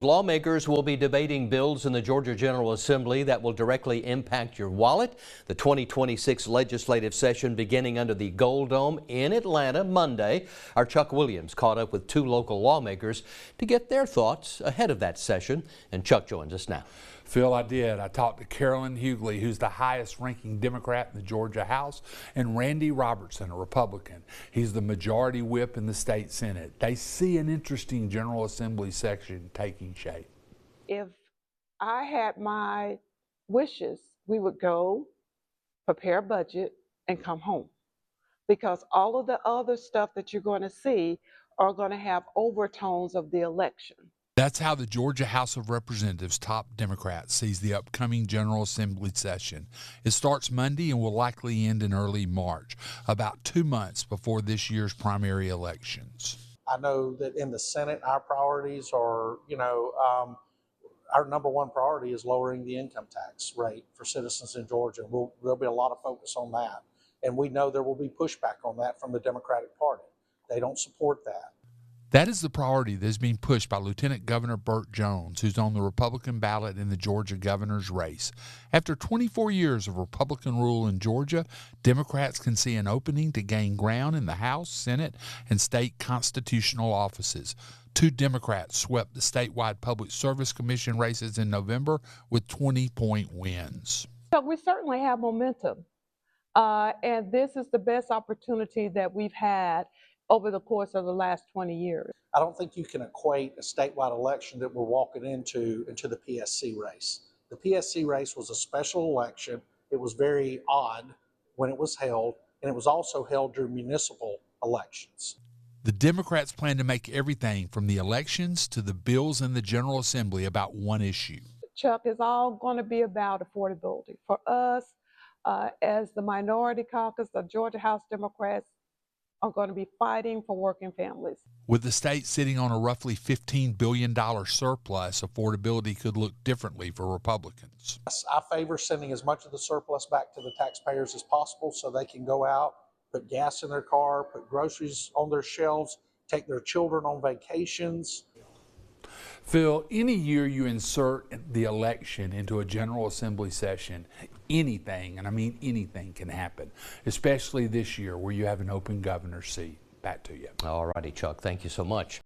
Lawmakers will be debating bills in the Georgia General Assembly that will directly impact your wallet. The 2026 legislative session beginning under the Gold Dome in Atlanta Monday. Our Chuck Williams caught up with two local lawmakers to get their thoughts ahead of that session. And Chuck joins us now. Phil, I did. I talked to Carolyn Hugley, who's the highest ranking Democrat in the Georgia House, and Randy Robertson, a Republican. He's the majority whip in the state Senate. They see an interesting General Assembly section taking shape. If I had my wishes, we would go, prepare a budget, and come home. Because all of the other stuff that you're going to see are going to have overtones of the election. That's how the Georgia House of Representatives top Democrat sees the upcoming General Assembly session. It starts Monday and will likely end in early March, about 2 months before this year's primary elections. I know that in the Senate, our priorities are, our number one priority is lowering the income tax rate for citizens in Georgia. There'll be a lot of focus on that. And we know there will be pushback on that from the Democratic Party. They don't support that. That is the priority that is being pushed by Lieutenant Governor Burt Jones, who's on the Republican ballot in the Georgia governor's race. After 24 years of Republican rule in Georgia, Democrats can see an opening to gain ground in the House, Senate, and state constitutional offices. 2 Democrats swept the statewide Public Service Commission races in November with 20-point wins. So we certainly have momentum, and this is the best opportunity that we've had over the course of the last 20 years. I don't think you can equate a statewide election that we're walking into the PSC race. The PSC race was a special election. It was very odd when it was held, and it was also held during municipal elections. The Democrats plan to make everything from the elections to the bills in the General Assembly about one issue. Chuck, is all going to be about affordability. For us, as the minority caucus, the Georgia House Democrats are going to be fighting for working families. With the state sitting on a roughly $15 billion surplus, affordability could look differently for Republicans. I favor sending as much of the surplus back to the taxpayers as possible so they can go out, put gas in their car, put groceries on their shelves, take their children on vacations. Phil, any year you insert the election into a General Assembly session, anything, and I mean anything, can happen, especially this year where you have an open governor's seat. Back to you. All righty, Chuck. Thank you so much.